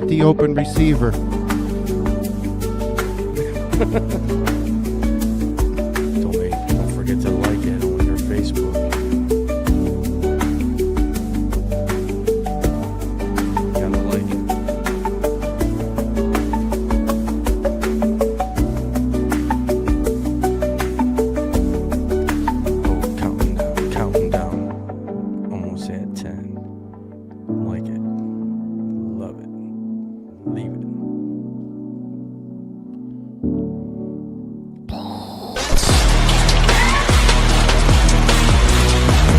the open receiver. Don't forget to like it on your Facebook. Gotta like it. Oh, counting down. Almost at 10. Like it. Love it. Leave it.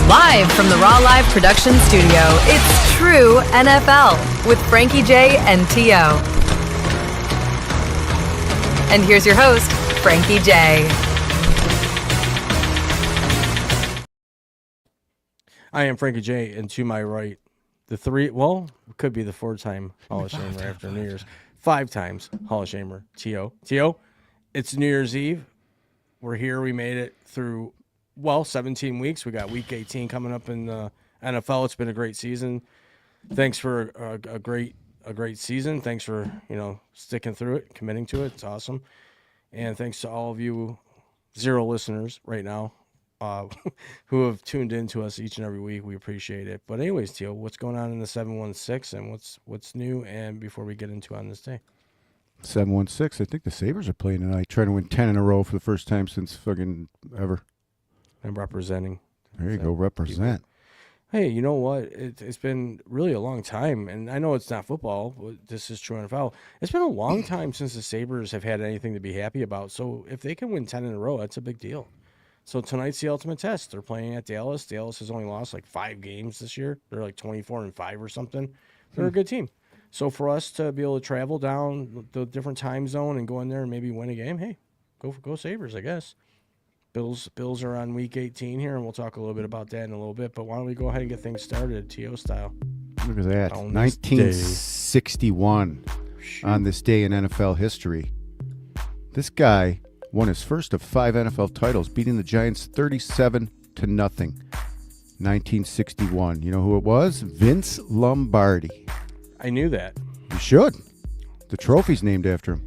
Live from the Raw Live production studio, it's True NFL with Frankie J and T.O. And here's your host, Frankie J. I am Frankie J, and to my right, it could be the 4-time Hall of Shamer after New Year's. 5 times Hall of Shamer, T.O. T.O., it's New Year's Eve. We're here. We made it through 17 weeks. We got week 18 coming up in the NFL. It's been a great season. Thanks for a great season. Thanks for, sticking through it, committing to it. It's awesome. And thanks to all of you 0 listeners right now who have tuned in to us each and every week. We appreciate it. But anyways, Teal, what's going on in the 716 and what's new and before we get into on this day? 716. I think the Sabres are playing tonight, trying to win 10 in a row for the first time since fucking ever. And representing. There you go, represent. Hey, you know what? It's been really a long time, and I know it's not football, but this is true NFL. It's been a long time since the Sabres have had anything to be happy about, so if they can win 10 in a row, that's a big deal. So tonight's the ultimate test. They're playing at Dallas. Dallas has only lost like 5 games this year. They're like 24-5 or something. They're a good team. So for us to be able to travel down the different time zone and go in there and maybe win a game, hey, go Sabres, I guess. Bills are on week 18 here, and we'll talk a little bit about that in a little bit. But why don't we go ahead and get things started, TO style? Look at that. 1961 on this day in NFL history. This guy won his first of 5 NFL titles, beating the Giants 37-0. 1961. You know who it was? Vince Lombardi. I knew that. You should. The trophy's named after him.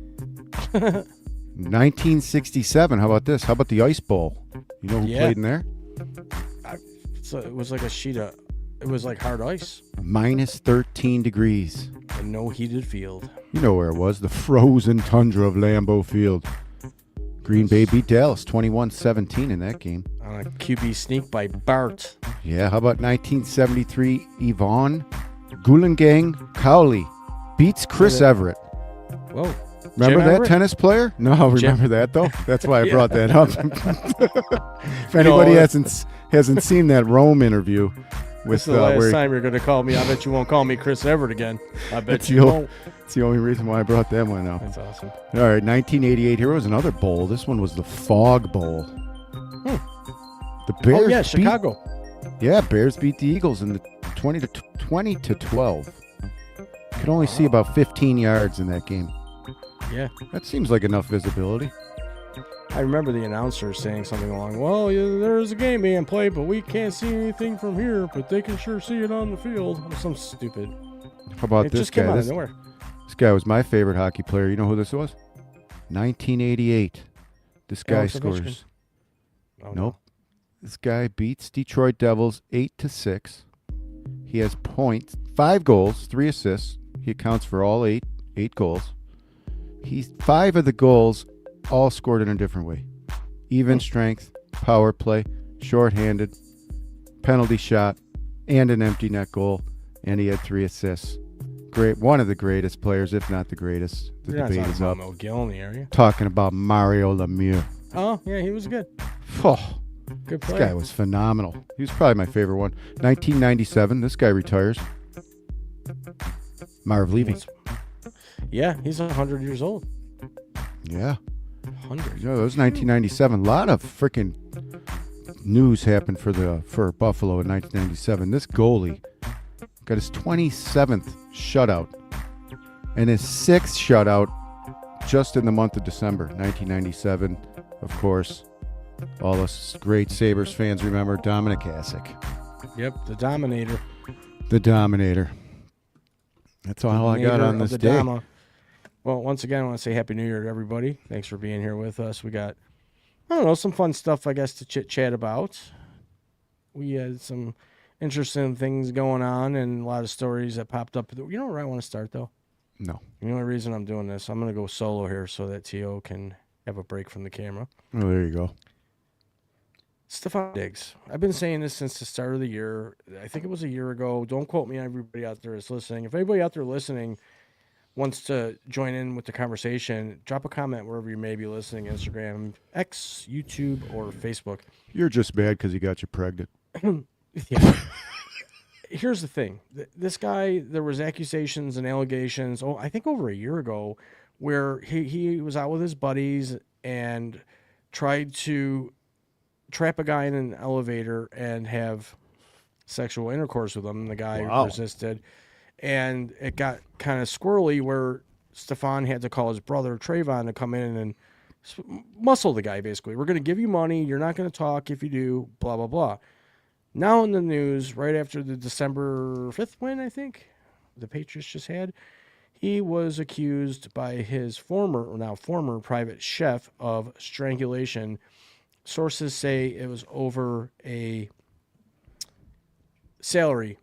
1967. How about this? How about the Ice Bowl? You know who played in there? It was like it was like hard ice. Minus 13 degrees. And no heated field. You know where it was. The frozen tundra of Lambeau Field. Green Bay beat Dallas 21-17 in that game. On a QB sneak by Bart. Yeah, how about 1973? Yvonne Goulangang Cowley beats Chris Everett. Whoa. Remember that tennis player? No, remember that though? That's why I brought that up. If anybody hasn't seen that Rome interview with this is the last time you're going to call me. I bet you won't call me Chris Everett again. I bet you won't. It's the only reason why I brought that one up. That's awesome. All right, 1988. Here was another bowl. This one was the Fog Bowl. The Bears Chicago. Bears beat the Eagles in the 20-12. Could only see about 15 yards in that game. Yeah. That seems like enough visibility. I remember the announcer saying something along, well, there's a game being played, but we can't see anything from here, but they can sure see it on the field. Or some stupid. How about this just came guy? out of nowhere. This guy was my favorite hockey player. You know who this was? 1988. This guy scores. Oh, nope. No. This guy beats Detroit Devils 8-6. He has 5 goals, 3 assists. He accounts for all 8 goals. 5 of the goals all scored in a different way. Even strength, power play, shorthanded, penalty shot, and an empty net goal. And he had 3 assists. Great, one of the greatest players, if not the greatest. The You're debate is up. Mel Gilney, are you? Talking about Mario Lemieux. Oh, yeah, he was good. Oh, Good player. this guy was phenomenal. He was probably my favorite one. 1997, this guy retires. Marv Levy. Yeah, he's 100 years old. Yeah. 100. You know, that was 1997. A lot of freaking news happened for Buffalo in 1997. This goalie got his 27th shutout and his 6th shutout just in the month of December 1997. Of course, all us great Sabres fans remember Dominic Hasek. Yep, the Dominator. The Dominator. That's all I got nadir on of this the day. drama. Well, once again, I want to say Happy New Year to everybody. Thanks for being here with us. We got, I don't know, some fun stuff, I guess, to chit-chat about. We had some interesting things going on and a lot of stories that popped up. You know where I want to start, though? No. The only reason I'm doing this, I'm going to go solo here so that T.O. can have a break from the camera. Oh, there you go. Stephon Diggs. I've been saying this since the start of the year. I think it was a year ago. Don't quote me, everybody out there is listening. If anybody out there listening wants to join in with the conversation, drop a comment wherever you may be listening, Instagram, X, YouTube, or Facebook. You're just bad because he got you pregnant. Yeah. Here's the thing. This guy, there was accusations and allegations, I think over a year ago, where he was out with his buddies and tried to trap a guy in an elevator and have sexual intercourse with him. The guy resisted. And it got kind of squirrely where Stephon had to call his brother Trayvon to come in and muscle the guy, basically. We're going to give you money. You're not going to talk if you do, blah, blah, blah. Now in the news, right after the December 5th win, I think, the Patriots just had, he was accused by his former private chef of strangulation. Sources say it was over a salary.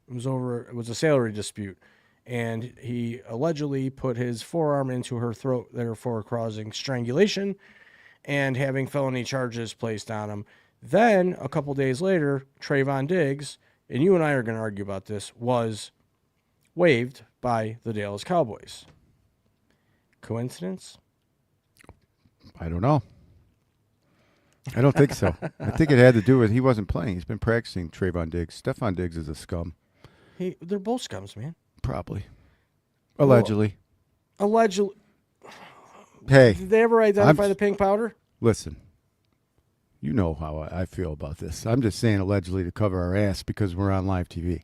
It was a salary dispute. And he allegedly put his forearm into her throat, therefore causing strangulation and having felony charges placed on him. Then, a couple days later, Trayvon Diggs, and you and I are going to argue about this, was waived by the Dallas Cowboys. Coincidence? I don't know. I don't think so. I think it had to do with he wasn't playing. He's been practicing, Trayvon Diggs. Stephon Diggs is a scum. They're both scums, man. Probably. Allegedly. Allegedly. Hey. Did they ever identify the pink powder? Listen. You know how I feel about this. I'm just saying allegedly to cover our ass because we're on live TV.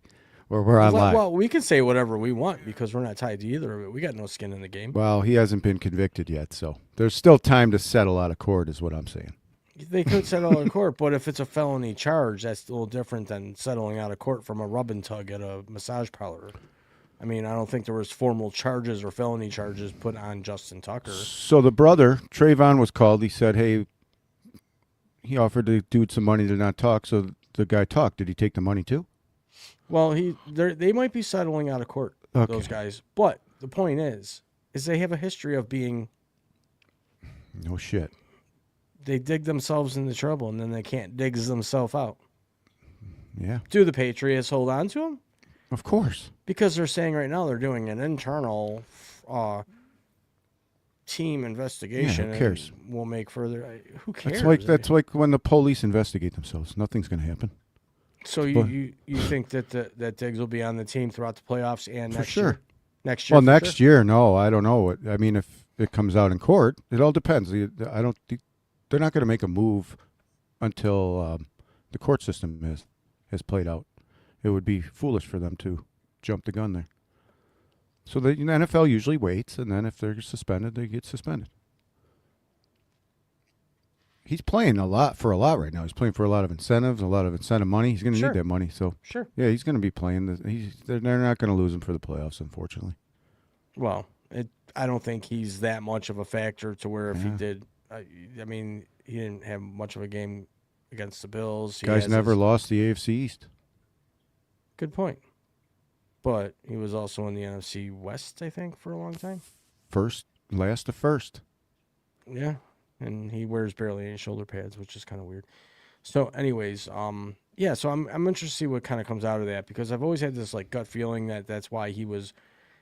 Or we're on live. Well, we can say whatever we want because we're not tied to either of it. We got no skin in the game. Well, he hasn't been convicted yet, so there's still time to settle out of court is what I'm saying. They could settle out of court, but if it's a felony charge, that's a little different than settling out of court from a rub and tug at a massage parlor. I mean, I don't think there was formal charges or felony charges put on Justin Tucker. So the brother, Trayvon, was called. He said, hey, he offered the dude some money to not talk, so the guy talked. Did he take the money too? Well, they might be settling out of court, those guys. But the point is they have a history of being... No shit. They dig themselves into trouble, and then they can't dig themselves out. Yeah. Do the Patriots hold on to him? Of course. Because they're saying right now they're doing an internal team investigation. Yeah, who cares? And we'll make further... Who cares? That's like when the police investigate themselves. Nothing's going to happen. So you think that Diggs will be on the team throughout the playoffs and next year? Next year? Well, next year, no, I don't know. I mean, if it comes out in court, it all depends. They're not going to make a move until the court system has played out. It would be foolish for them to jump the gun there. So the NFL usually waits, and then if they're suspended, they get suspended. He's playing a lot right now. He's playing for a lot of incentives, a lot of incentive money. He's going to need that money. So yeah, he's going to be playing. They're not going to lose him for the playoffs, unfortunately. Well, I don't think he's that much of a factor to where if he did. I mean, he didn't have much of a game against the Bills. Guy's never lost the AFC East. Good point. But he was also in the NFC West, I think, for a long time. Last to first. Yeah. And he wears barely any shoulder pads, which is kind of weird. So, anyways, so I'm interested to see what kind of comes out of that because I've always had this like gut feeling that that's why he was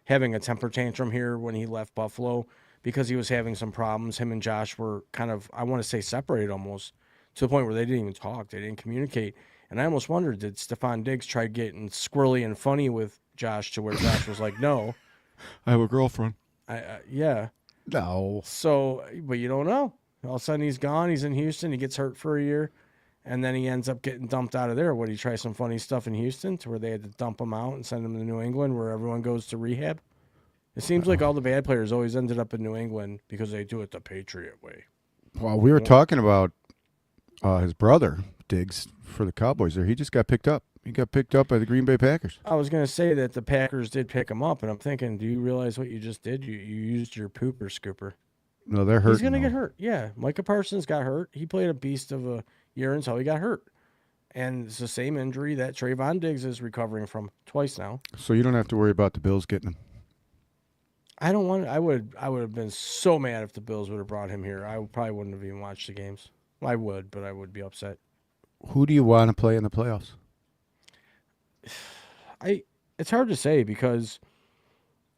having a temper tantrum here when he left Buffalo because he was having some problems. Him and Josh were kind of, I want to say, separated almost to the point where they didn't even talk, they didn't communicate. And I almost wondered, did Stephon Diggs try getting squirrely and funny with Josh to where Josh was like, "No, I have a girlfriend." Yeah. No. So, but you don't know. All of a sudden, he's gone. He's in Houston. He gets hurt for a year, and then he ends up getting dumped out of there. Would he try some funny stuff in Houston to where they had to dump him out and send him to New England where everyone goes to rehab? It seems like all the bad players always ended up in New England because they do it the Patriot way. Well, we were talking about his brother, Diggs, for the Cowboys there. He just got picked up. He got picked up by the Green Bay Packers. I was going to say that the Packers did pick him up, and I'm thinking, do you realize what you just did? You used your pooper scooper. No, they're hurt. He's going to get hurt. Yeah, Micah Parsons got hurt. He played a beast of a year until he got hurt. And it's the same injury that Trayvon Diggs is recovering from twice now. So you don't have to worry about the Bills getting him. I don't want. I would have been so mad if the Bills would have brought him here. I probably wouldn't have even watched the games. I would, but I would be upset. Who do you want to play in the playoffs? It's hard to say because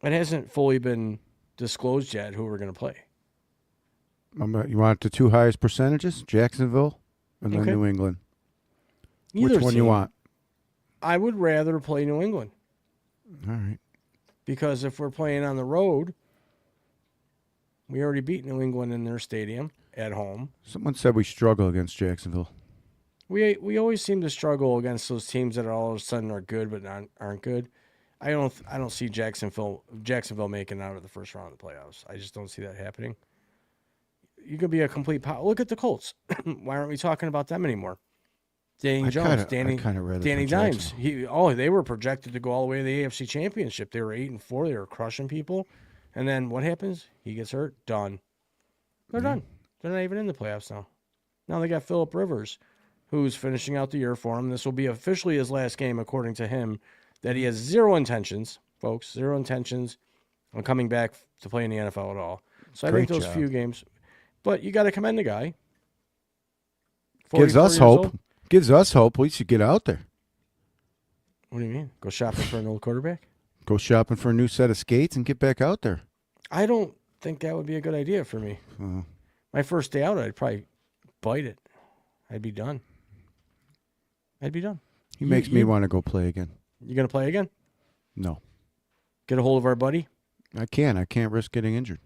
it hasn't fully been disclosed yet who we're going to play. You want the two highest percentages, Jacksonville and then New England. Either Which one team. you want? I would rather play New England. All right. Because if we're playing on the road, we already beat New England in their stadium at home. Someone said we struggle against Jacksonville. We always seem to struggle against those teams that all of a sudden are good but aren't good. I don't see Jacksonville making it out of the first round of the playoffs. I just don't see that happening. You could be a complete look at the Colts. Why aren't we talking about them anymore? Danny Jones, Danny Dimes. They were projected to go all the way to the AFC Championship. They were 8-4. They were crushing people, and then what happens? He gets hurt. Done. They're done. They're not even in the playoffs now. Now they got Phillip Rivers, who's finishing out the year for him. This will be officially his last game, according to him. That he has zero intentions, folks, on coming back to play in the NFL at all. So I think those few games, but you got to commend the guy. Gives us hope. Gives us hope. We should get out there. What do you mean? Go shopping for an old quarterback? Go shopping for a new set of skates and get back out there. I don't think that would be a good idea for me. My first day out, I'd probably bite it. I'd be done. He makes me want to go play again. You going to play again? No. Get a hold of our buddy? I can't. I can't risk getting injured.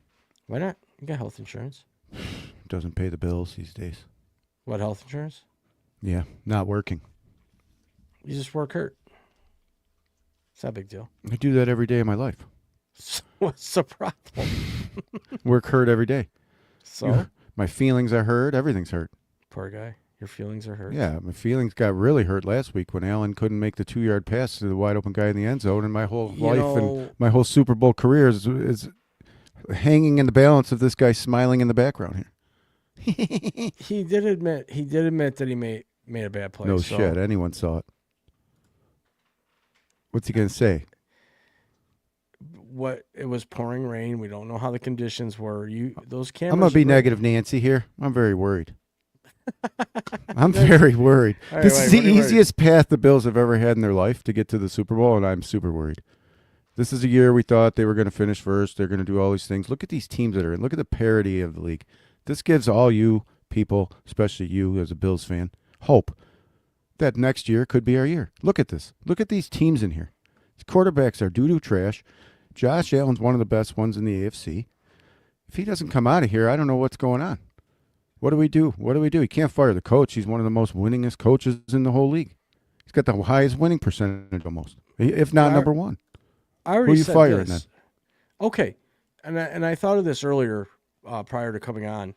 Why not? You got health insurance. Doesn't pay the bills these days. What, health insurance? Yeah, not working. You just work hurt. It's not a big deal. I do that every day of my life. So what's the problem? Work hurt every day. So? My feelings are hurt. Everything's hurt. Poor guy. Your feelings are hurt. Yeah, my feelings got really hurt last week when Allen couldn't make the 2-yard pass to the wide open guy in the end zone, and my whole and my whole Super Bowl career is hanging in the balance of this guy smiling in the background here. He did admit that he made a bad play. No shit. Anyone saw it. What's he going to say? It was pouring rain. We don't know how the conditions were. Those cameras. I'm going to be negative Nancy here. I'm very worried. I'm very worried. This is the easiest path the Bills have ever had in their life to get to the Super Bowl, and I'm super worried. This is a year we thought they were going to finish first. They're going to do all these things. Look at these teams that are in. Look at the parity of the league. This gives all you people, especially you as a Bills fan, hope that next year could be our year. Look at this. Look at these teams in here. These quarterbacks are doo-doo trash. Josh Allen's one of the best ones in the AFC. If he doesn't come out of here, I don't know what's going on. What do we do? He can't fire the coach. He's one of the most winningest coaches in the whole league. He's got the highest winning percentage almost, if not number one. I already Who are you said firing this. then? Okay, and I thought of this earlier prior to coming on.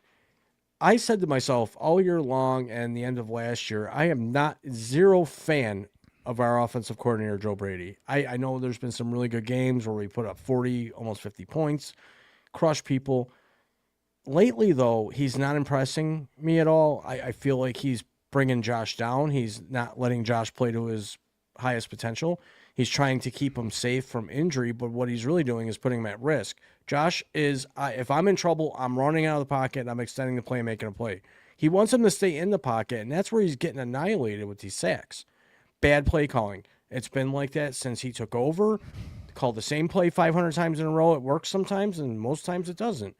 I said to myself all year long and the end of last year, I am not zero fan of our offensive coordinator, Joe Brady. I know there's been some really good games where we put up 40, almost 50 points, crush people. Lately, though, he's not impressing me at all. I feel like he's bringing Josh down. He's not letting Josh play to his highest potential. He's trying to keep him safe from injury, but what he's really doing is putting him at risk. Josh is, if I'm in trouble, I'm running out of the pocket and I'm extending the play and making a play. He wants him to stay in the pocket, and that's where he's getting annihilated with these sacks. Bad play calling. It's been like that since he took over. Called the same play 500 times in a row. It works sometimes, and most times it doesn't.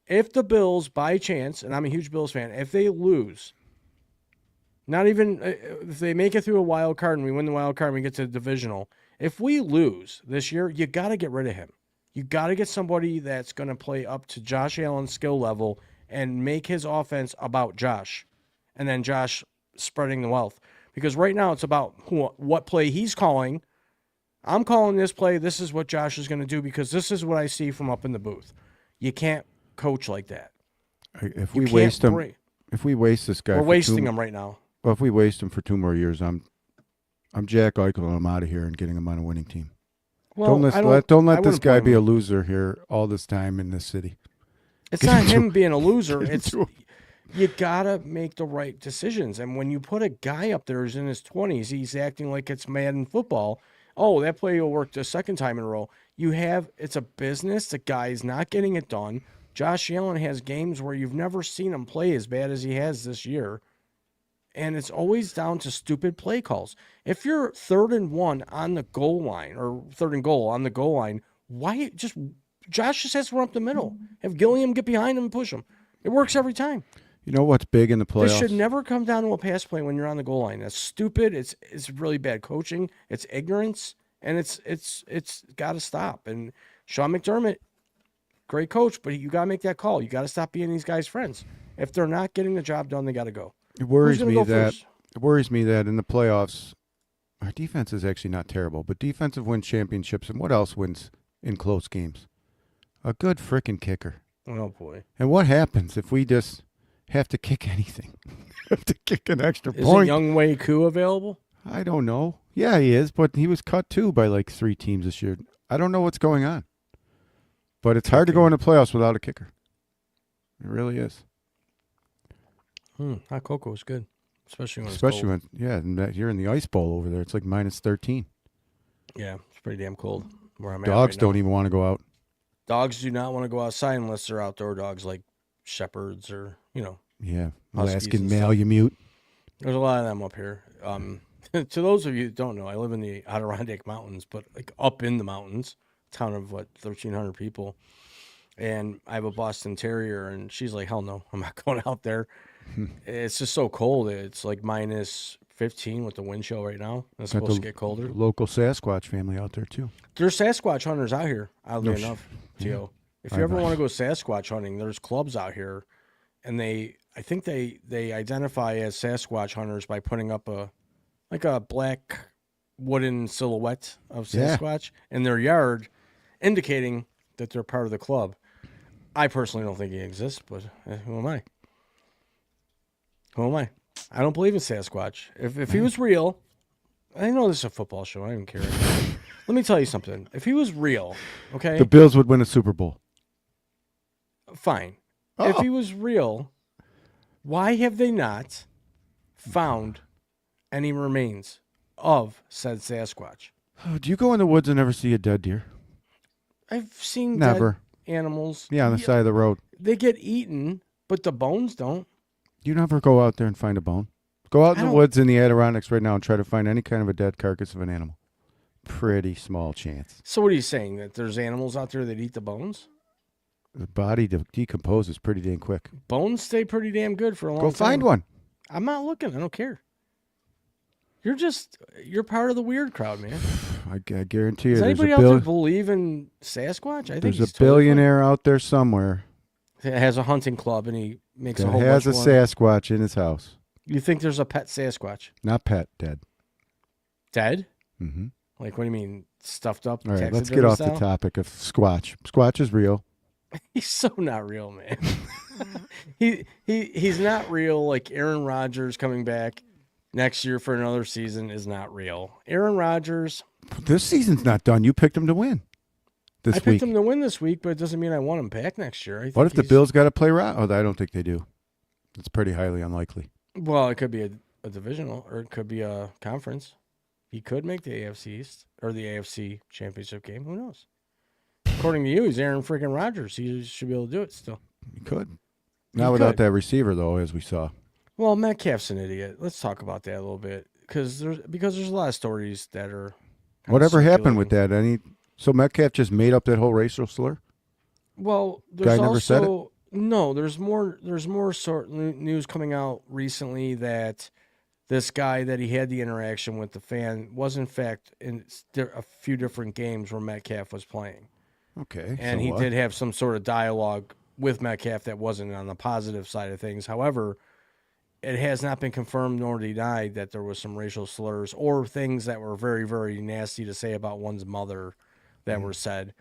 If the Bills, by chance, and I'm a huge Bills fan, if they lose, not even if they make it through a wild card and we win the wild card and we get to the divisional, if we lose this year, you got to get rid of him. You got to get somebody that's going to play up to Josh Allen's skill level and make his offense about Josh, and then Josh spreading the wealth. Because right now it's about what play he's calling. I'm calling this play. This is what Josh is going to do because this is what I see from up in the booth. You can't coach like that. If we waste him, if we waste this guy, we're wasting him right now. Well, if we waste him for 2 more years, I'm I'm Jack Eichel, and I'm out of here and getting him on a winning team. Well, don't I let this wouldn't guy blame be a him. loser here all this time in this city. It's not him being a loser. Get It's into him. you gotta make the right decisions. And when you put a guy up there who's in his 20s, he's acting like it's Madden football. Oh, that play will work the second time in a row. It's a business. The guy's not getting it done. Josh Allen has games where you've never seen him play as bad as he has this year. And it's always down to stupid play calls. If you're 3rd and 1 on the goal line or 3rd and goal on the goal line, why just Josh just has to run up the middle. Have Gilliam get behind him and push him. It works every time. You know what's big in the playoffs? This should never come down to a pass play when you're on the goal line. That's stupid. It's really bad coaching. It's ignorance, and it's got to stop. And Sean McDermott, great coach, but you got to make that call. You got to stop being these guys' friends. If they're not getting the job done, they got to go. It worries Who's gonna me go that first? it worries me that in the playoffs, our defense is actually not terrible, but defensive wins championships. And what else wins in close games? A good frickin' kicker. Oh boy, And what happens if we just have to kick anything? Have to kick an extra is point? Young Wei Koo available? I don't know. Yeah, he is, but he was cut too by like 3 teams this year. I don't know what's going on. But it's hard to go into playoffs without a kicker. It really is. Hot cocoa is good, especially when Especially it's cold. and that you're in the ice bowl over there. It's like minus 13. Yeah, it's pretty damn cold where I'm Dogs at right now. don't even want to go out. Dogs do not want to go outside unless they're outdoor dogs like shepherds or Yeah, Huskies Alaskan and stuff. Malamute. There's a lot of them up here. To those of you who don't know, I live in the Adirondack Mountains, but like up in the mountains, town of 1,300 people. And I have a Boston Terrier, and she's like, hell no, I'm not going out there. It's just so cold. It's like minus 15 with the wind chill right now. It's Got supposed to the get colder. local Sasquatch family out there too. There's Sasquatch hunters out here, oddly No sh- enough, Tio. If I you ever know. want to go Sasquatch hunting, there's clubs out here, and I think they identify as Sasquatch hunters by putting up a black wooden silhouette of Yeah. Sasquatch in their yard, indicating that they're part of the club. I personally don't think he exists, but who am I? Who am I? I don't believe in Sasquatch. If he was real, I know this is a football show. I don't care. Let me tell you something. If he was real, okay, The Bills would win a Super Bowl. fine. If he was real, why have they not found any remains of said Sasquatch? Oh, do you go in the woods and never see a dead deer? I've seen Never. dead animals. Yeah, on the side of the road. They get eaten, but the bones don't. You never go out there and find a bone. Go out I in the don't- woods in the Adirondacks right now and try to find any kind of a dead carcass of an animal. Pretty small chance. So what are you saying? That there's animals out there that eat the bones? The body decomposes pretty dang quick. Bones stay pretty damn good for a long Go time. find one. I'm not looking. I don't care. You're part of the weird crowd, man. I guarantee you Does there's anybody a, out there bill- believe in Sasquatch? I think there's he's a totally billionaire out there somewhere fine. That has a hunting club and he makes a that whole has a bunch more. Sasquatch in his house. You think there's a pet Sasquatch? Not pet, dead. Dead? Mm-hmm. Like, what do you mean? Stuffed up? All right, let's taxidermy get off the style? topic of Squatch. Squatch is real. He's so not real, man. He's not real. Like Aaron Rodgers coming back next year for another season is not real. Aaron Rodgers, This season's not done. You picked him to win I this picked week. him to win this week, but it doesn't mean I want him back next year. I think What if the he's- Bills got to play route? Oh, I don't think they do. It's pretty highly unlikely. Well, it could be a divisional or it could be a conference. He could make the AFC East or the AFC Championship game. Who knows? According to you, he's Aaron freaking Rodgers. He should be able to do it still. He could. He Not without could. that receiver, though, as we saw. Well, Metcalf's an idiot. Let's talk about that a little bit because there's a lot of stories that are. kinda Whatever happened with circulating. that? So Metcalf just made up that whole racial slur? Well, Guy there's never said it? also no. There's more sort news coming out recently that this guy that he had the interaction with the fan was in fact in a few different games where Metcalf was playing, Okay. and so he what? did have some sort of dialogue with Metcalf that wasn't on the positive side of things. However, it has not been confirmed nor denied that there was some racial slurs or things that were very, very nasty to say about one's mother that were said.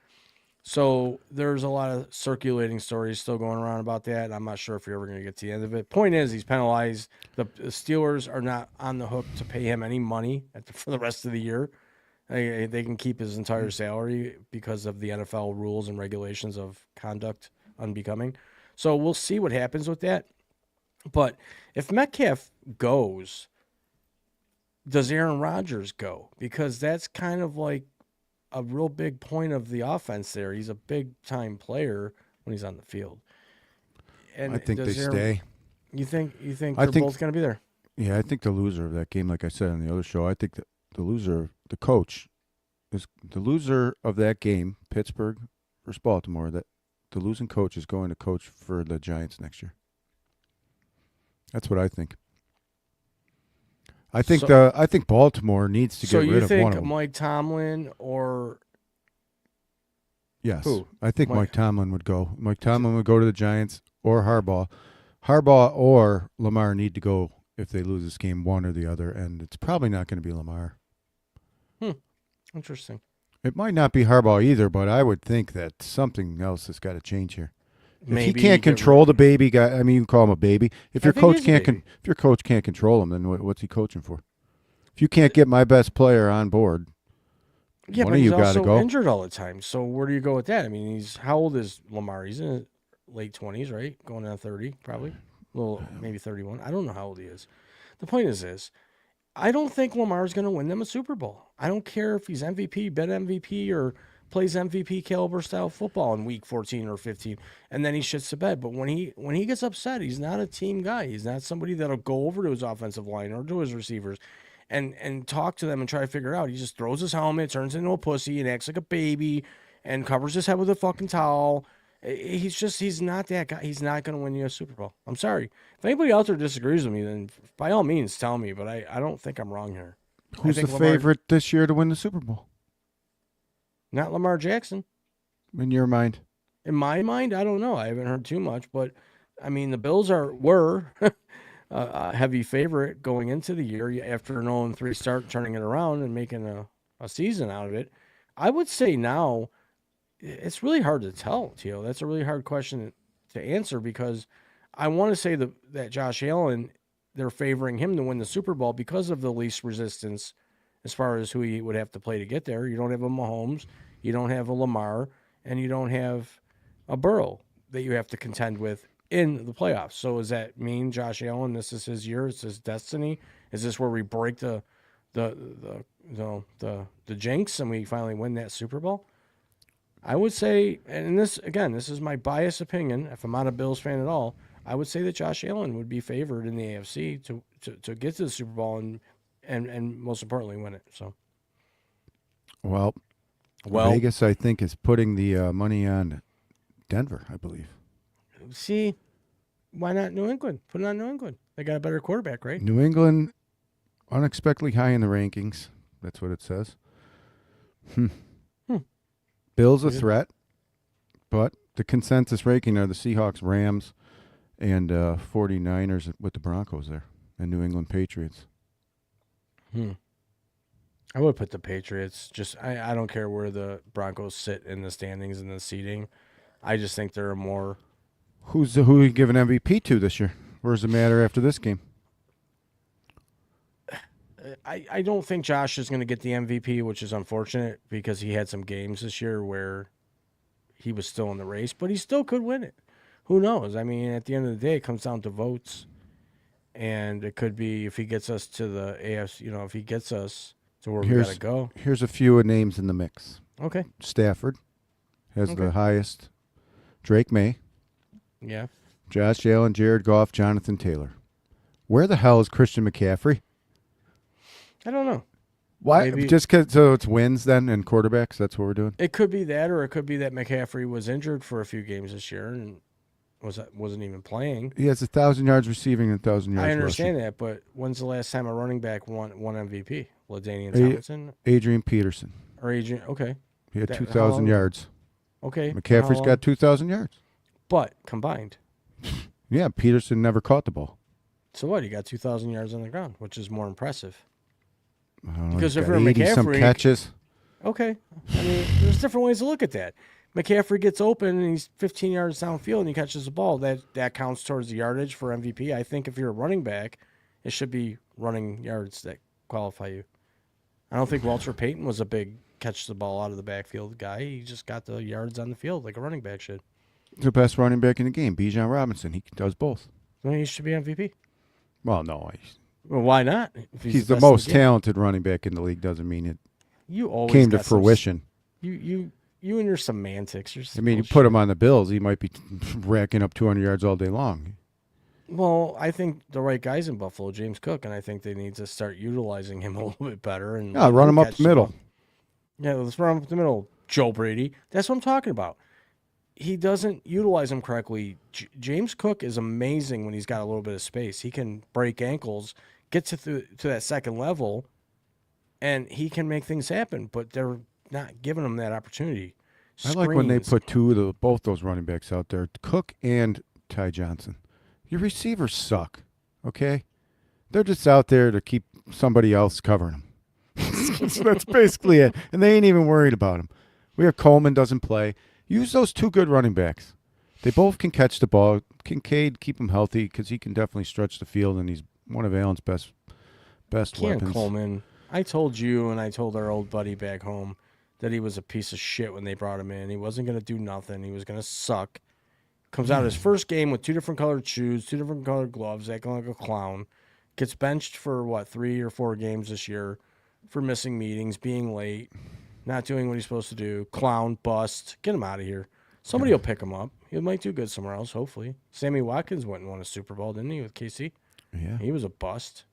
So there's a lot of circulating stories still going around about that. I'm not sure if you're ever going to get to the end of it. Point is, he's penalized. The Steelers are not on the hook to pay him any money for the rest of the year. They can keep his entire salary because of the NFL rules and regulations of conduct unbecoming. So we'll see what happens with that. But if Metcalf goes, does Aaron Rodgers go? Because that's kind of like a real big point of the offense there. He's a big-time player when he's on the field. And I think they stay. You think they're both going to be there? Yeah, I think the loser of that game, like I said on the other show, I think that the loser, the coach, is the loser of that game, Pittsburgh versus Baltimore, that the losing coach is going to coach for the Giants next year. That's what I think. I think Baltimore needs to get rid of one of them. So you think Mike Tomlin or yes? Who? I think Mike Tomlin would go. Mike Tomlin would go to the Giants or Harbaugh. Harbaugh or Lamar need to go if they lose this game, one or the other, and it's probably not going to be Lamar. Interesting. It might not be Harbaugh either, but I would think that something else has got to change here. If he can't control the baby guy, I mean, you can call him a baby. If your coach can't control him, then what's he coaching for? If you can't get my best player on board, one of you got to go. He's also injured all the time. So where do you go with that? I mean, how old is Lamar? He's in his late 20s, right? Going on 30, probably. Maybe 31. I don't know how old he is. The point is this. I don't think Lamar's going to win them a Super Bowl. I don't care if he's MVP, bet MVP, or plays MVP caliber style football in week 14 or 15, and then he shits the bed. But when he gets upset, he's not a team guy. He's not somebody that'll go over to his offensive line or to his receivers and talk to them and try to figure it out. He just throws his helmet, turns into a pussy, and acts like a baby and covers his head with a fucking towel. He's not that guy. He's not going to win you a Super Bowl. I'm sorry. If anybody out there disagrees with me, then by all means tell me, but I don't think I'm wrong here. Who's the favorite this year to win the Super Bowl? Not Lamar Jackson. In your mind? In my mind, I don't know. I haven't heard too much, but I mean, the Bills were a heavy favorite going into the year after an 0-3 start, turning it around and making a season out of it. I would say now it's really hard to tell, Tio. That's a really hard question to answer because I want to say that Josh Allen, they're favoring him to win the Super Bowl because of the least resistance as far as who he would have to play to get there. You don't have a Mahomes, you don't have a Lamar, and you don't have a Burrow that you have to contend with in the playoffs. So does that mean Josh Allen, this is his year, it's his destiny? Is this where we break the jinx and we finally win that Super Bowl? I would say, and this is my biased opinion, if I'm not a Bills fan at all, I would say that Josh Allen would be favored in the AFC to get to the Super Bowl and most importantly win it. So, well, Vegas, I think, is putting the money on Denver, I believe. See, why not New England? Put it on New England. They got a better quarterback, right? New England, unexpectedly high in the rankings. That's what it says. Bills a threat, but the consensus ranking are the Seahawks, Rams, and 49ers with the Broncos there, and New England Patriots. I would put the Patriots. Just I don't care where the Broncos sit in the standings and the seeding. I just think they're a more. Who are you giving MVP to this year? Where's the matter after this game? I don't think Josh is going to get the MVP, which is unfortunate because he had some games this year where he was still in the race, but he still could win it. Who knows? I mean, at the end of the day, it comes down to votes, and it could be if he gets us to the AFC, if he gets us to where we got to go. Here's a few names in the mix. Okay. Stafford has the highest. Drake May. Yeah. Josh Allen, Jared Goff, Jonathan Taylor. Where the hell is Christian McCaffrey? I don't know. Why? Just because so it's wins then and quarterbacks? That's what we're doing? It could be that, or it could be that McCaffrey was injured for a few games this year and wasn't even playing. He has 1,000 yards receiving and 1,000 yards rushing. I understand that, but when's the last time a running back won MVP? LaDainian Tomlinson? Adrian Peterson. Or Adrian, okay. He had 2,000 yards. Okay. McCaffrey's got 2,000 yards. But combined. Yeah, Peterson never caught the ball. So what? He got 2,000 yards on the ground, which is more impressive. I don't know, Because if you're McCaffrey, some catches. Okay. I mean, there's different ways to look at that. McCaffrey gets open and he's 15 yards downfield and he catches the ball. That counts towards the yardage for MVP. I think if you're a running back, it should be running yards that qualify you. I don't think Walter Payton was a big catch the ball out of the backfield guy. He just got the yards on the field like a running back should. The best running back in the game, Bijan Robinson. He does both. Well, he should be MVP. Well, no. Well, why not? If He's the best in most game. talented running back in the league. Doesn't mean it You always came to got some- fruition. You and your semantics. I mean, you put him on the Bills, he might be racking up 200 yards all day long. Well, I think the right guy's in Buffalo, James Cook, and I think they need to start utilizing him a little bit better. And Yeah, run him up catch the middle. ball. Yeah, let's run him up the middle. Joe Brady. That's what I'm talking about. He doesn't utilize him correctly. James Cook is amazing when he's got a little bit of space. He can break ankles, get to that second level, and he can make things happen. But they're not giving him that opportunity. I like when they Screens. put both those running backs out there, Cook and Ty Johnson. Your receivers suck, okay? They're just out there to keep somebody else covering them. So that's basically it. And they ain't even worried about him. We have Coleman doesn't play. Use those two good running backs. They both can catch the ball. Kincaid, keep him healthy because he can definitely stretch the field, and he's one of Allen's best Can't weapons. Coleman. I told you and I told our old buddy back home that he was a piece of shit when they brought him in. He wasn't going to do nothing. He was going to suck. Comes out his first game with 2 different colored shoes, 2 different colored gloves, acting like a clown. Gets benched for, 3 or 4 games this year for missing meetings, being late, not doing what he's supposed to do. Clown, bust. Get him out of here. Somebody will pick him up. He might do good somewhere else, hopefully. Sammy Watkins went and won a Super Bowl, didn't he, with KC? Yeah. He was a bust.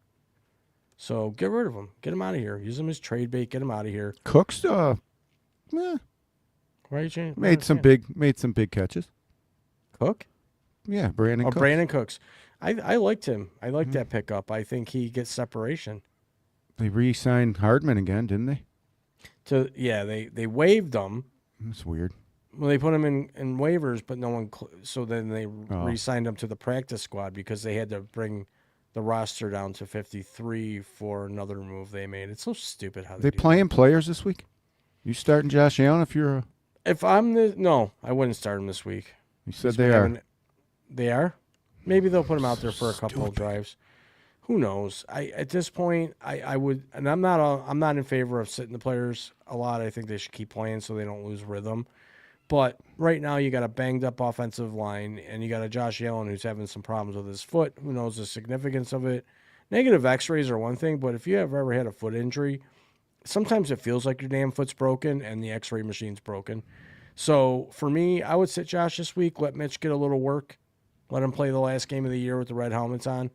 So get rid of him. Get him out of here. Use him as trade bait. Get him out of here. Cook's Why are you changing? made some big catches. Cook? Yeah, Brandon Cooks. Brandon Cooks. I liked him. I liked that pickup. I think he gets separation. They re-signed Hardman again, didn't they? They waived him. That's weird. Well, they put him in waivers, but no one. So then they Oh. re-signed him to the practice squad because they had to bring the roster down to 53 for another move they made. It's so stupid how They do playing players this week? You starting Josh Allen if you're a... If I'm no, I wouldn't start him this week. You said Because they we are. haven't- They are. Maybe they'll put him out there for a couple of drives. Who knows? At this point, I would, and I'm not in favor of sitting the players a lot. I think they should keep playing so they don't lose rhythm. But right now, you got a banged up offensive line, and you got a Josh Allen who's having some problems with his foot. Who knows the significance of it? Negative X-rays are one thing, but if you have ever had a foot injury, sometimes it feels like your damn foot's broken and the X-ray machine's broken. So for me, I would sit Josh this week, let Mitch get a little work, let him play the last game of the year with the red helmets on.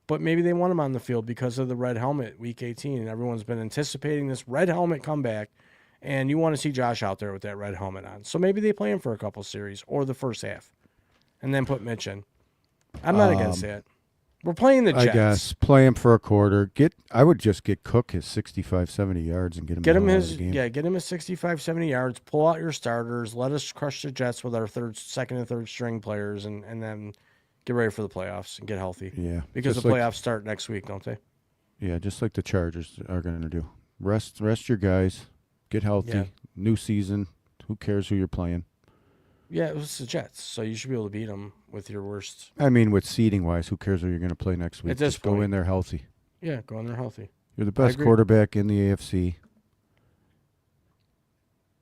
But maybe they want him on the field because of the red helmet, week 18, and everyone's been anticipating this red helmet comeback, and you want to see Josh out there with that red helmet on. So maybe they play him for a couple series or the first half, and then put Mitch in. I'm not against that. We're playing the Jets. I guess play him for a quarter. I would just get Cook his 65, 70 yards and get him. Get him the hell out of his the game. get him his 65, 70 yards. Pull out your starters. Let us crush the Jets with our second and third string players, and then get ready for the playoffs and get healthy. Yeah, Because just the like- playoffs start next week, don't they? Yeah, just like the Chargers are going to do. Rest your guys. Get healthy. Yeah. New season. Who cares who you're playing? Yeah, it was the Jets, so you should be able to beat them with your worst. I mean, with seeding wise, who cares who you're going to play next week? At this Just go point. in there healthy. Yeah, go in there healthy. You're the best agree. quarterback in the AFC.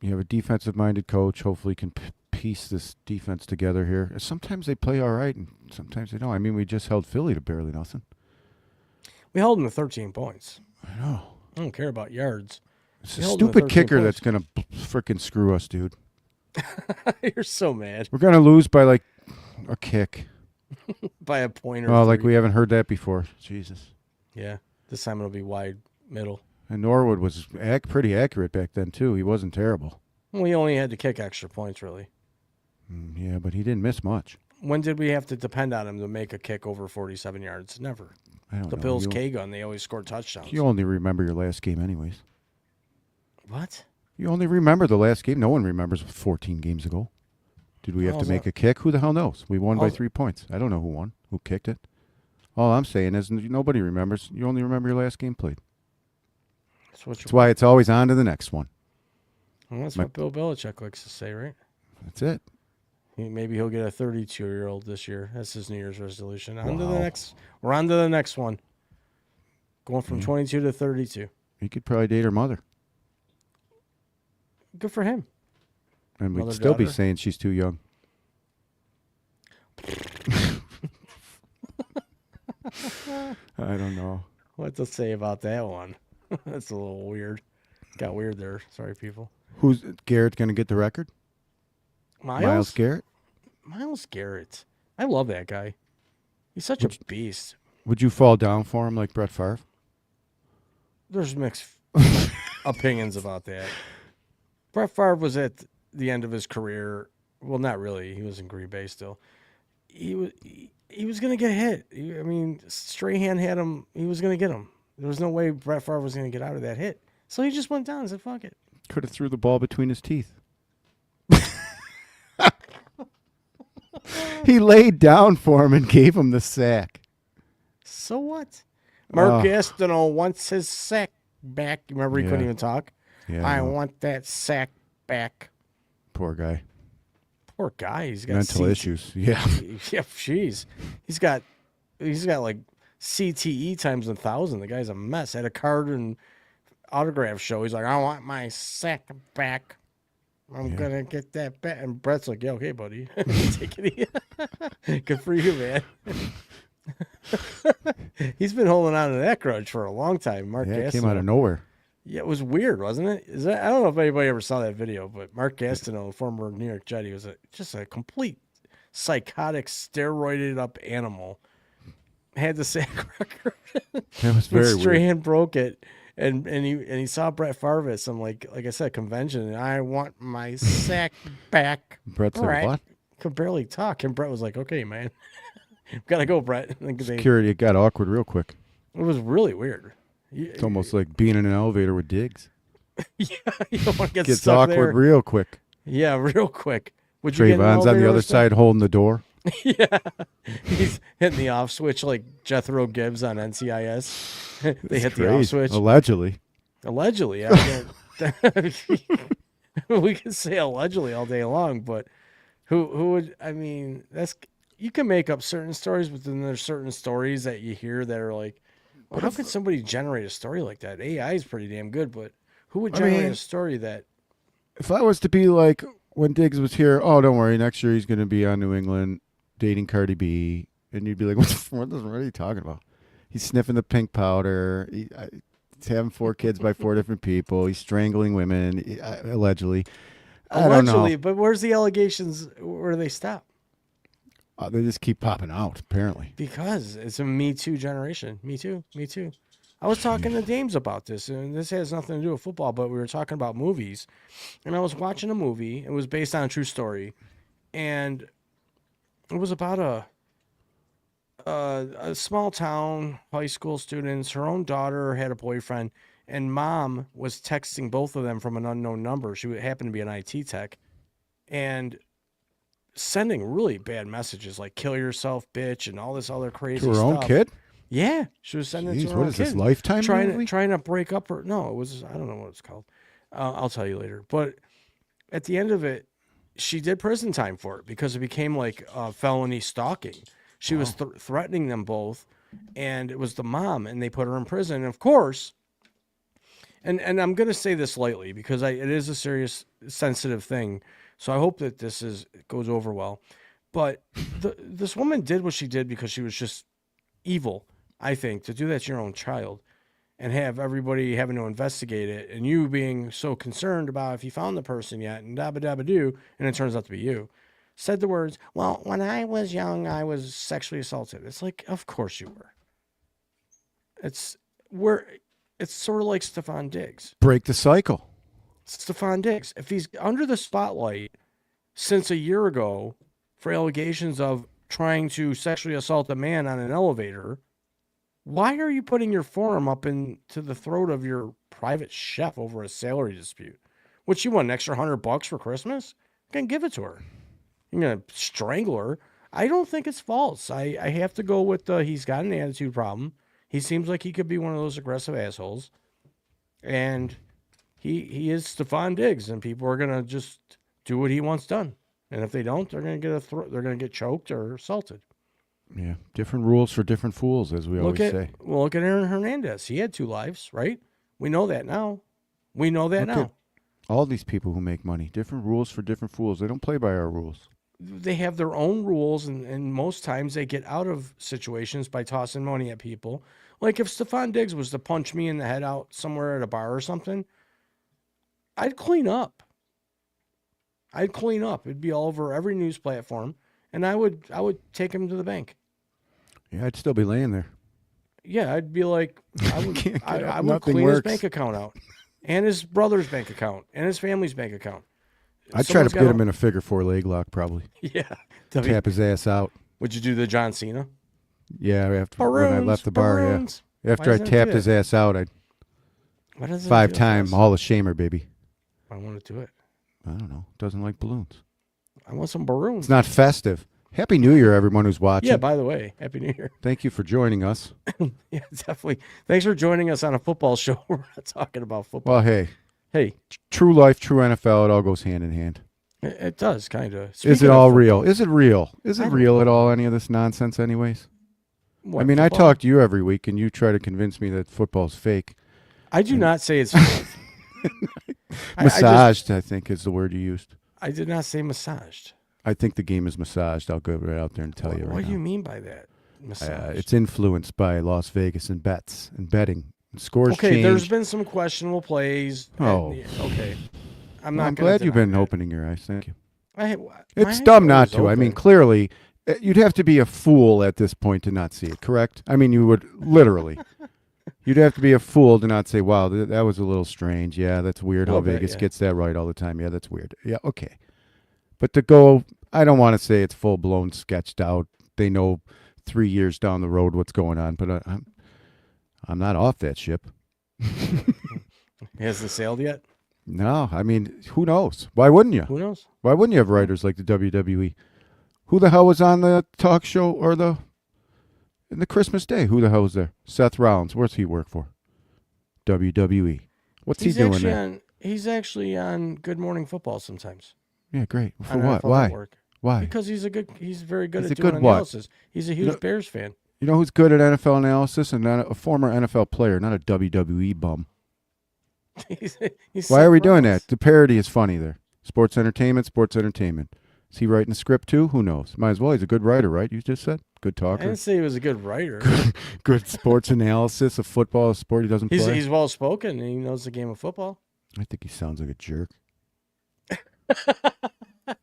You have a defensive-minded coach. Hopefully, can piece this defense together here. Sometimes they play all right, and sometimes they don't. I mean, we just held Philly to barely nothing. We held them to 13 points. I know. I don't care about yards. It's We a held them to stupid 13 kicker points. that's going to freaking screw us, dude. You're so mad We're going to lose by, like, a kick. by a point or Oh, like three. we haven't heard that before. Jesus. Yeah, this time it'll be wide middle. And Norwood was pretty accurate back then, too. He wasn't terrible. We only had to kick extra points, really. Yeah, but he didn't miss much. When did we have to depend on him to make a kick over 47 yards? Never. I don't The know. Bills You- K-gun, they always scored touchdowns. You only remember your last game anyways. What? You only remember the last game. No one remembers 14 games ago. Did we have to How's make that? a kick? Who the hell knows? We won by How's- 3 points. I don't know who won, who kicked it. All I'm saying is nobody remembers. You only remember your last game played. That's what That's why it's always on to the next one. Well, that's my- what Bill Belichick likes to say, right? That's it. Maybe he'll get a 32-year-old this year. That's his New Year's resolution. On to the Wow. next. We're on to the next one. Going from 22 to 32. He could probably date her mother. Good for him. And we'd Mother, still be daughter? saying she's too young. I don't know. What to say about that one? That's a little weird. Got weird there. Sorry, people. Who's Garrett going to get the record? Miles Garrett? Miles Garrett. I love that guy. He's such a beast. Would you fall down for him like Brett Favre? There's mixed opinions about that. Brett Favre was at the end of his career. Well, not really. He was in Green Bay still. He was going to get hit. I mean, Strahan had him. He was going to get him. There was no way Brett Favre was going to get out of that hit. So he just went down and said, fuck it. Could have threw the ball between his teeth. He laid down for him and gave him the sack. So what? Mark Gastineau wants his sack back. Remember, he couldn't even talk? Yeah, I want that sack back. Poor guy. Poor guy. He's got Mental issues. Yeah. Yeah, jeez. He's got like CTE times 1,000. The guy's a mess. At a card and autograph show, he's like, I want my sack back. I'm gonna get that back. And Brett's like, yeah, okay, buddy. Take it easy. Good for you, man. He's been holding on to that grudge for a long time. Mark It Gastineau. came out of nowhere. Yeah, it was weird, wasn't it? I don't know if anybody ever saw that video, but Mark Gastineau, former New York Jet, he was just a complete psychotic, steroided up animal. Had the sack record. That was very weird. Strahan broke it, and he saw Brett Favre at some like I said convention, and I want my sack back. Brett said, Brett what? could barely talk, and Brett was like, "Okay, man, gotta go, Brett." Security got awkward real quick. It was really weird. It's almost like being in an elevator with Diggs. Yeah, you don't want to get Gets stuck awkward there. real quick. Yeah, real quick. Would you get in an Trayvon's on the elevator other with side holding the door. Yeah, he's hitting the off switch like Jethro Gibbs on NCIS. They hit the off Crazy. switch. Allegedly. Allegedly, yeah. We can say allegedly all day long, but who would? I mean, you can make up certain stories, but then there's certain stories that you hear that are like, well, how could somebody generate a story like that? AI is pretty damn good, but who would generate a story that? If I was to be like when Diggs was here, oh, don't worry, next year he's going to be on New England dating Cardi B, and you'd be like, what are you talking about? He's sniffing the pink powder. He's having 4 kids by 4 different people. He's strangling women, allegedly. I don't know. Allegedly, but where's the allegations? Where do they stop? They just keep popping out, apparently. Because it's a Me Too generation. Me too. Me too. I was talking to Dames about this, and this has nothing to do with football, but we were talking about movies. And I was watching a movie. It was based on a true story. And it was about a small town, high school students. Her own daughter had a boyfriend, and mom was texting both of them from an unknown number. She happened to be an IT tech. And sending really bad messages like "kill yourself, bitch" and all this other crazy To her stuff. own kid? Yeah, she was sending it to Jeez, her what own is this, kid. Lifetime movie? Trying to break up her. No, it was, I don't know what it's called. I'll tell you later. But at the end of it, she did prison time for it because it became like felony stalking. She was threatening them both, and it was the mom, and they put her in prison. And of course, and I'm going to say this lightly because it is a serious, sensitive thing. So I hope that goes over well. But this woman did what she did because she was just evil, I think, to do that to your own child and have everybody having to investigate it and you being so concerned about if you found the person yet and dabba-dabba-doo, and it turns out to be you. Said the words, well, when I was young, I was sexually assaulted. It's like, of course you were. It's sort of like Stephon Diggs. Break the cycle. Stephon Diggs, if he's under the spotlight since a year ago for allegations of trying to sexually assault a man on an elevator, why are you putting your forearm up into the throat of your private chef over a salary dispute? What, you want an extra $100 for Christmas? You can give it to her. You're going to strangle her. I don't think it's false. I have to go with he's got an attitude problem. He seems like he could be one of those aggressive assholes. And he is Stephon Diggs, and people are going to just do what he wants done. And if they don't, they're going to get they're going to get choked or assaulted. Yeah, different rules for different fools, as we always say. Well, look at Aaron Hernandez. He had 2 lives, right? We know that now. We know that Look now. at all these people who make money, different rules for different fools. They don't play by our rules. They have their own rules, and most times they get out of situations by tossing money at people. Like if Stephon Diggs was to punch me in the head out somewhere at a bar or something, I'd clean up. It'd be all over every news platform, and I would take him to the bank. Yeah, I'd still be laying there. Yeah, I'd be like, I would Nothing clean works. his bank account out, and his brother's bank account, and his family's bank account. I'd try to get him in a figure 4 leg lock, probably. Yeah. Tap his ass out. Would you do the John Cena? Yeah, when I left the bar, Baroons. yeah. After I tapped his ass out, I'd Why doesn't it 5-time feel Hall of Shamer, baby. I want to do it. I don't know. Doesn't like balloons. I want some balloons. It's not festive. Happy New Year, everyone who's watching. Yeah, by the way, Happy New Year. Thank you for joining us. Yeah, definitely. Thanks for joining us on a football show. We're not talking about football. Well, hey, Hey, true life, true NFL, it all goes hand in hand. it does, kind of. Is it all real? Is it real? Is it real at all, any of this nonsense anyways? What, I mean, football? I talk to you every week, and you try to convince me that football's fake. I do not say it's fake. Massaged, I think, is the word you used. I did not say massaged. I think the game is massaged. I'll go right out there and tell you right What now. do you mean by that? Massaged. It's influenced by Las Vegas and bets and betting. Scores okay, change. there's been some questionable plays. Oh. Okay. I'm I'm glad you've been opening your eyes. Thank you. My It's eyes dumb are not always to. I mean, open. clearly, you'd have to be a fool at this point to not see it, correct? I mean, you would literally. You'd have to be a fool to not say, wow, that was a little strange. Yeah, that's weird how Little bit, Vegas yeah. gets that right all the time. Yeah, that's weird. Yeah, okay. But to go, I don't want to say it's full-blown sketched out. They know 3 years down the road what's going on, but I'm not off that ship. Hasn't sailed yet? No, I mean, who knows? Why wouldn't you? Who knows? Why wouldn't you have writers like the WWE? Who the hell was on the talk show or in the Christmas Day? Who the hell was there? Seth Rollins. Where's he work for? WWE. What's he doing there? He's actually on Good Morning Football sometimes. Yeah, great. For on what? NFL Why? Network. Why? Because he's very good He's at a doing good what? analysis. He's a huge Bears fan. You know who's good at NFL analysis and not a former NFL player, not a WWE bum. he's Why are we Seth doing Rollins. that? The parody is funny there. Sports entertainment, sports entertainment. Is he writing a script too? Who knows? Might as well. He's a good writer, right? You just said good I talker. didn't say he was a good writer. Good sports analysis of football, a sport he doesn't play. He's well spoken and he knows the game of football. I think he sounds like a jerk.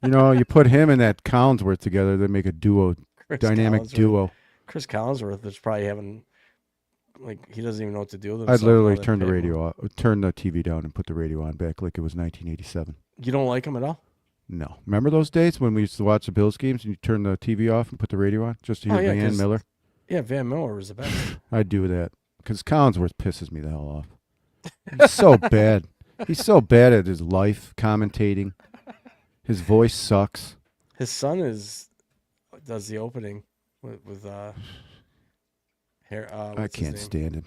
You know, you put him and that Collinsworth together, they make a duo, Chris dynamic Collinsworth. duo. Chris Collinsworth is probably having, he doesn't even know what to do with I'd himself. literally now turn the they pay him. radio off, turn the TV down and put the radio on back like it was 1987. You don't like him at all? No. Remember those days when we used to watch the Bills games and you turn the TV off and put the radio on just to hear Oh, yeah, Van 'cause- Miller? Yeah, Van Miller was the best. I'd do that because Collinsworth pisses me the hell off. He's so bad. He's so bad at his life commentating. His voice sucks. His son does the opening with hair. I What's his can't name? stand him.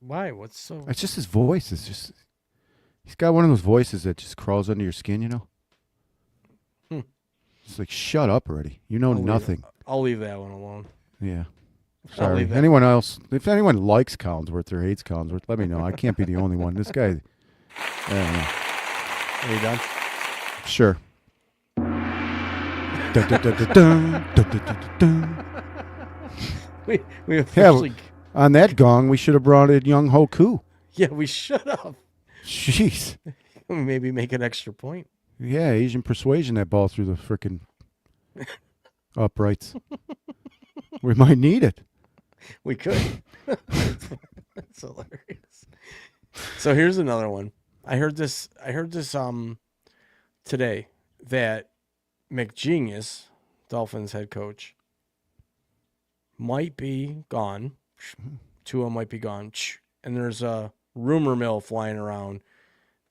Why? What's so? It's just his voice. It's just he's got one of those voices that just crawls under your skin, you know? It's like, shut up already. You know nothing. I'll leave that one alone. Yeah. I'll Sorry. leave it. Anyone else? If anyone likes Collinsworth or hates Collinsworth, let me know. I can't be the only one. This guy, I don't know. Are you done? Sure. Dun, dun, dun, dun, dun, dun, dun, dun, dun. We officially. On that gong, we should have brought in Young Hoku. Yeah, we should have. Jeez. Maybe make an extra point. Yeah, Asian persuasion that ball through the frickin' uprights. We might need it. We could. That's hilarious. So here's another one. I heard this today that McGenius, Dolphins head coach, might be gone. Tua might be gone. And there's a rumor mill flying around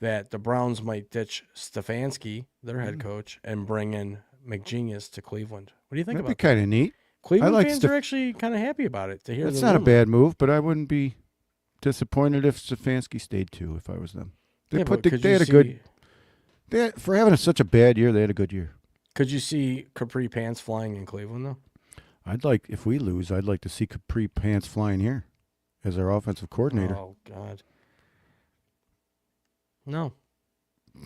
that the Browns might ditch Stefanski, their head coach, and bring in McGenius to Cleveland. What do you think That'd be about kind of neat. Cleveland like fans are actually kind of happy about it to hear. That's the not a rumor. bad move, but I wouldn't be disappointed if Stefanski stayed too if I was them. They Yeah, put but could they you had a good see- For having such a bad year, they had a good year. Could you see capri pants flying in Cleveland though? If we lose, I'd like to see Capri Pants flying here as our offensive coordinator. Oh God. No.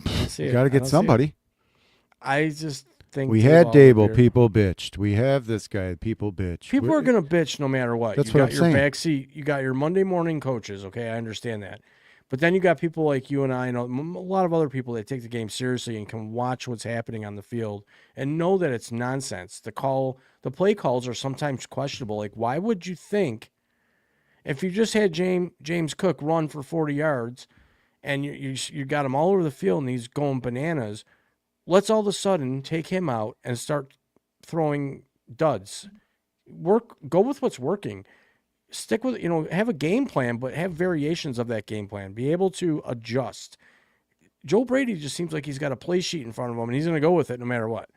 I don't see You it. got to I get don't see it. somebody. I just think We had Dable Dable. People bitched. We have this guy. People bitch. People are going to bitch no matter what. That's You what got I'm your saying. backseat. You got your Monday morning coaches. Okay, I understand that. But then you got people like you and I, and a lot of other people that take the game seriously and can watch what's happening on the field and know that it's nonsense. The play calls are sometimes questionable. Like, why would you think if you just had James Cook run for 40 yards and you got him all over the field and he's going bananas, let's all of a sudden take him out and start throwing duds. Go with what's working. Stick with, have a game plan, but have variations of that game plan. Be able to adjust. Joe Brady just seems like he's got a play sheet in front of him, and he's going to go with it no matter what.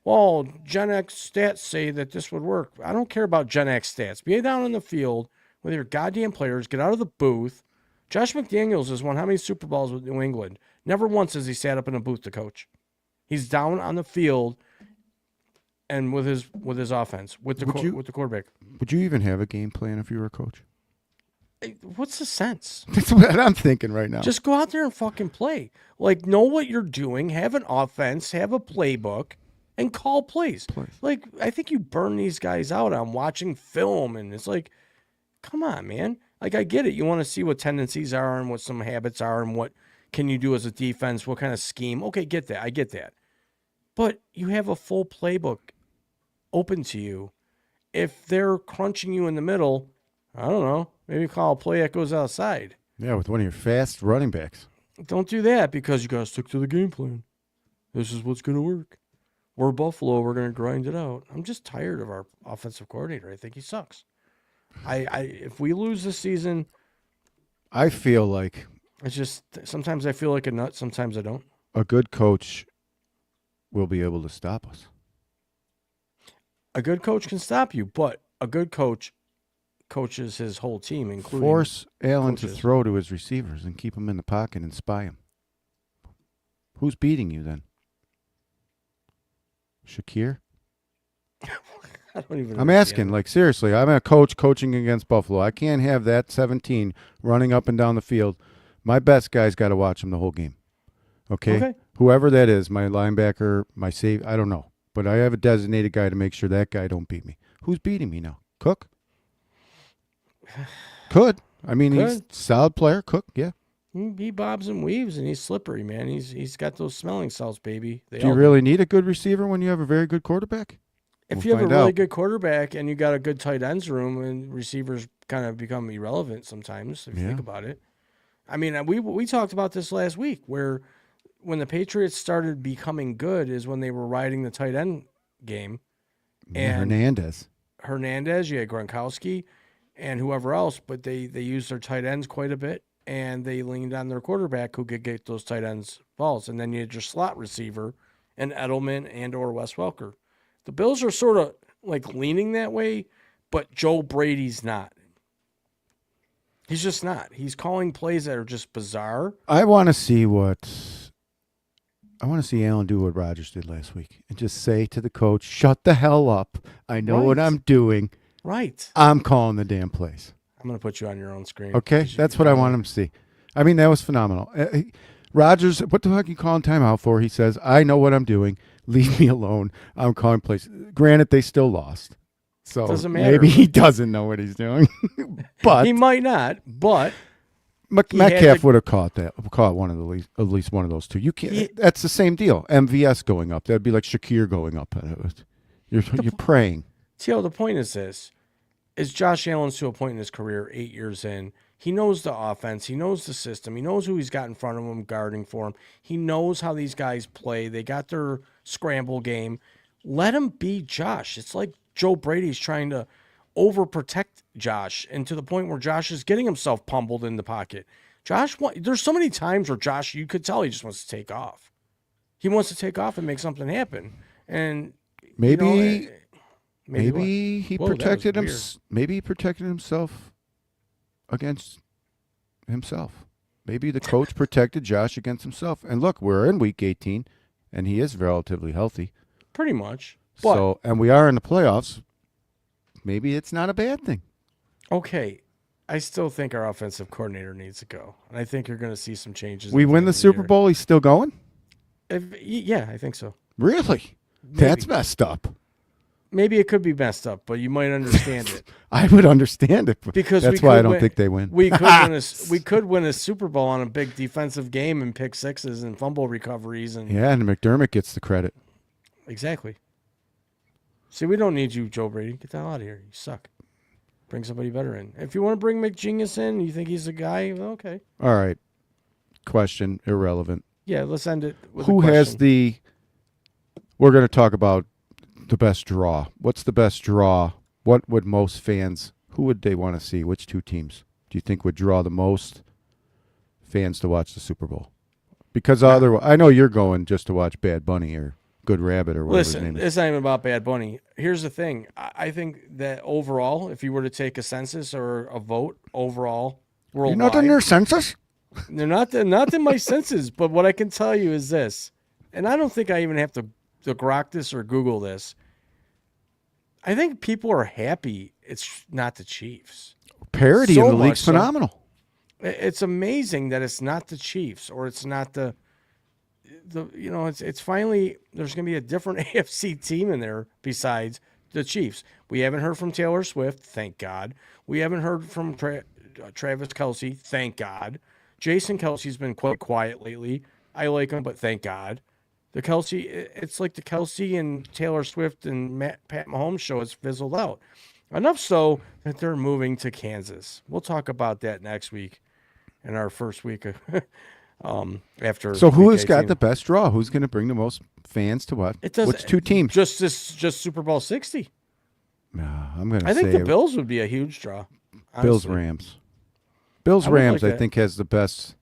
Well, Gen X stats say that this would work. I don't care about Gen X stats. Be down on the field with your goddamn players. Get out of the booth. Josh McDaniels has won how many Super Bowls with New England? Never once has he sat up in a booth to coach. He's down on the field and with his offense, with the quarterback. Would you even have a game plan if you were a coach? What's the sense? That's what I'm thinking right now. Just go out there and fucking play. Like, know what you're doing, have an offense, have a playbook, and call plays. Like, I think you burn these guys out on watching film, and it's like, come on, man. Like, I get it. You want to see what tendencies are and what some habits are and what can you do as a defense, what kind of scheme. Okay, get that. I get that. But you have a full playbook open to you. If they're crunching you in the middle, I don't know, maybe call a play that goes outside. Yeah, with one of your fast running backs. Don't do that because you got to stick to the game plan. This is what's going to work. We're Buffalo. We're going to grind it out. I'm just tired of our offensive coordinator. I think he sucks. If we lose this season, I feel like it's just sometimes I feel like a nut. Sometimes I don't. A good coach will be able to stop us. A good coach can stop you, but a good coach coaches his whole team, including Force Allen coaches. to throw to his receivers and keep him in the pocket and spy him. Who's beating you then? Shakir? I don't even. I'm asking, like, seriously. I'm a coach coaching against Buffalo. I can't have that 17 running up and down the field. My best guy's got to watch him the whole game. Okay? Whoever that is, my linebacker, my save, I don't know. But I have a designated guy to make sure that guy don't beat me. Who's beating me now? Cook? Could. I mean, he's a solid player. Cook, yeah. He bobs and weaves, and he's slippery, man. He's got those smelling salts, baby. Do you really need a good receiver when you have a very good quarterback? If you have a really good quarterback and you got a good tight ends room, and receivers kind of become irrelevant sometimes, if you think about it. I mean, we talked about this last week, where when the Patriots started becoming good is when they were riding the tight end game. And Hernandez, you had Gronkowski, and whoever else, but they used their tight ends quite a bit, and they leaned on their quarterback who could get those tight ends balls. And then you had your slot receiver and Edelman and or Wes Welker. The Bills are sort of like leaning that way, but Joe Brady's not. He's just not. He's calling plays that are just bizarre. I want to see Allen do what Rodgers did last week and just say to the coach, shut the hell up. I know what I'm doing. Right. I'm calling the damn plays. I'm going to put you on your own screen. Okay? That's what I want him to see. I mean, that was phenomenal. Rodgers, what the fuck are you calling timeout for? He says, I know what I'm doing. Leave me alone. I'm calling plays. Granted, they still lost. So doesn't matter. Maybe he doesn't know what he's doing. But he might not, but Metcalf would have caught one of at least one of those two. You can't. That's the same deal. MVS going up. That'd be like Shakir going up. You're praying. Tio, the point is this: is Josh Allen's to a point in his career, 8 years in. He knows the offense. He knows the system. He knows who he's got in front of him guarding for him. He knows how these guys play. They got their scramble game. Let him be Josh. It's like Joe Brady's trying to overprotect Josh, and to the point where Josh is getting himself pummeled in the pocket. There's so many times where Josh, you could tell he just wants to take off. He wants to take off and make something happen. And maybe he Whoa, protected him. Maybe he protected himself against himself. Maybe the coach protected Josh against himself. And look, we're in week 18, and he is relatively healthy. Pretty much. But, So, and we are in the playoffs. Maybe it's not a bad thing. okay, I still think our offensive coordinator needs to go. And I think you're going to see some changes. We at win end the of Super year. Bowl. He's still going? Yeah, I think so. Really? That's messed up. Maybe it could be messed up, but you might understand it. I would understand it. Because that's we why I could don't win- think they win. We could win a Super Bowl on a big defensive game and pick sixes and fumble recoveries and Yeah, and McDermott gets the credit. exactly. See, we don't need you, Joe Brady. Get the hell out of here. You suck. Bring somebody better in. If you want to bring McGenius in, you think he's a guy? Well, okay. All right. Question, irrelevant. Yeah, let's end it with Who a has question. the... We're going to talk about the best draw. What's the best draw? What would most fans... Who would they want to see? Which two teams do you think would draw the most fans to watch the Super Bowl? Because otherwise... I know you're going just to watch Bad Bunny or Good Rabbit or whatever his Listen, name is. it's not even about Bad Bunny. Here's the thing. I think that overall, if you were to take a census or a vote overall You're worldwide, not in your census? they're not in my senses. But what I can tell you is this, and I don't think I even have to grok this or Google this. I think people are happy it's not the Chiefs. Parity So in the much league's so. phenomenal. It's amazing that it's not the Chiefs or it's not the it's finally there's going to be a different AFC team in there besides the Chiefs. We haven't heard from Taylor Swift, thank God. We haven't heard from Travis Kelce, thank God. Jason Kelsey's been quite quiet lately. I like him, but thank God. The Kelce, it's like the Kelce and Taylor Swift and Pat Mahomes show has fizzled out. Enough so that they're moving to Kansas. We'll talk about that next week in our first week of after. So who week has got 18. the best draw? Who's going to bring the most fans to watch? It does Which two teams? Just Super Bowl 60. I'm going to I say think the Bills would be a huge draw. Bills honestly. Rams. Bills I would Rams, like I that. think, has the best.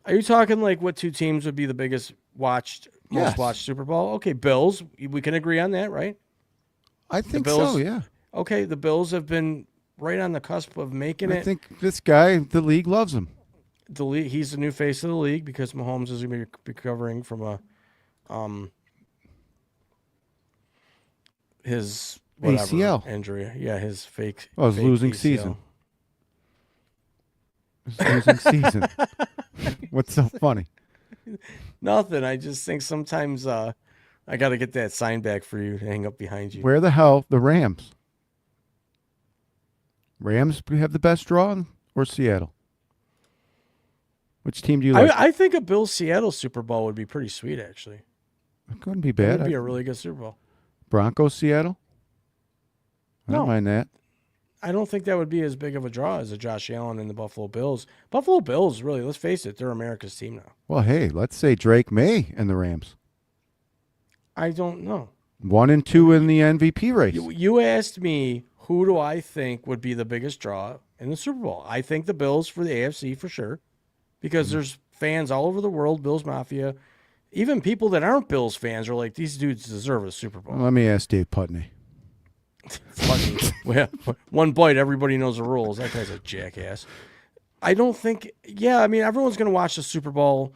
Are you talking like what two teams would be the biggest most Yes. watched Super Bowl? Okay, Bills. We can agree on that, right? I think Bills- so, yeah. Okay, the Bills have been right on the cusp of making I it. think this guy, the league loves him. The league, he's the new face of the league because Mahomes is going to be recovering from a his whatever ACL. injury. Yeah, his fake. Oh, his fake losing ACL. season. His losing season. What's so funny? Nothing. I just think sometimes I got to get that sign back for you to hang up behind you. Where the hell the Rams? Rams have the best draw or Seattle? Which team do you like? I think a Bills Seattle Super Bowl would be pretty sweet. Actually, It couldn't be it bad. would be a really good Super Bowl. Broncos Seattle? I No. don't mind that. I don't think that would be as big of a draw as a Josh Allen and the Buffalo Bills. Buffalo Bills, really, let's face it, they're America's team now. Well, hey, let's say Drake May and the Rams. I don't know. 1 and 2 in the MVP race. You asked me who do I think would be the biggest draw in the Super Bowl. I think the Bills for the AFC for sure, because there's fans all over the world, Bills Mafia. Even people that aren't Bills fans are like, these dudes deserve a Super Bowl. Let me ask Dave Putney. Fucking, well, one bite, everybody knows the rules. That guy's a jackass. I don't think, I mean, everyone's going to watch the Super Bowl.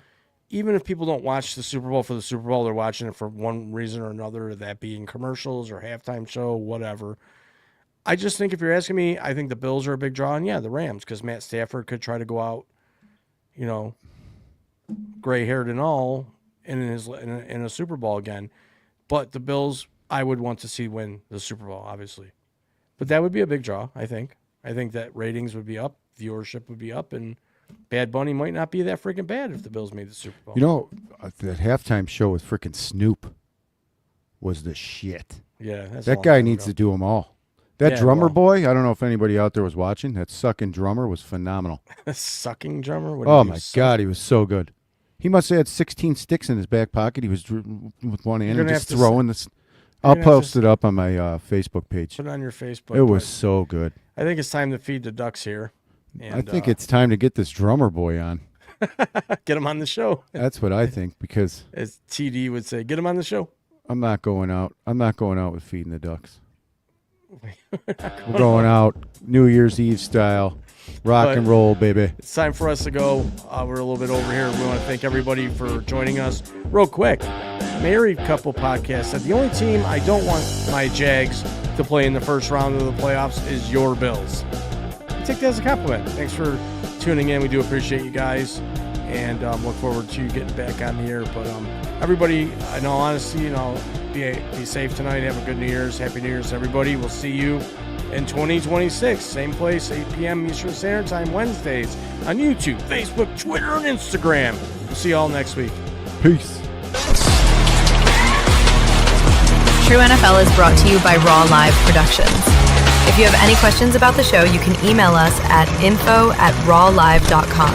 Even if people don't watch the Super Bowl for the Super Bowl, they're watching it for one reason or another, that being commercials or halftime show, whatever. I just think if you're asking me, I think the Bills are a big draw, and the Rams, because Matt Stafford could try to go out, gray-haired and all, in a Super Bowl again. But the Bills, I would want to see win the Super Bowl, obviously. But that would be a big draw, I think. I think that ratings would be up, viewership would be up, and Bad Bunny might not be that freaking bad if the Bills made the Super Bowl. That halftime show with freaking Snoop was the shit. Yeah, that's That guy needs to do them all. That Yeah, drummer well. boy, I don't know if anybody out there was watching, that sucking drummer was phenomenal. Sucking drummer? What did Oh, he my suck? God, he was so good. He must have had 16 sticks in his back pocket. He was with one hand and gonna just have to throwing this. you're I'll gonna have to post it up on my Facebook page. Put it on your Facebook. It was but so good. I think it's time to feed the ducks here. And, I think it's time to get this drummer boy on. get him on the show. That's what I think, because As TD would say, get him on the show. I'm not going out. I'm not going out with feeding the ducks. We're going out New Year's Eve style. Rock But and roll, baby. it's time for us to go. We're a little bit over here. We want to thank everybody for joining us. Real quick, Married Couple Podcast said the only team I don't want my Jags to play in the first round of the playoffs is your Bills. I take that as a compliment. Thanks for tuning in. We do appreciate you guys, and look forward to getting back on the air. But everybody, in all honesty, be safe tonight. Have a good New Year's. Happy New Year's, everybody. We'll see you in 2026. Same place, 8 p.m. Eastern Standard Time, Wednesdays on YouTube, Facebook, Twitter, and Instagram. We'll see you all next week. Peace. True NFL is brought to you by Raw Live Productions. If you have any questions about the show, you can email us at info@rawlive.com.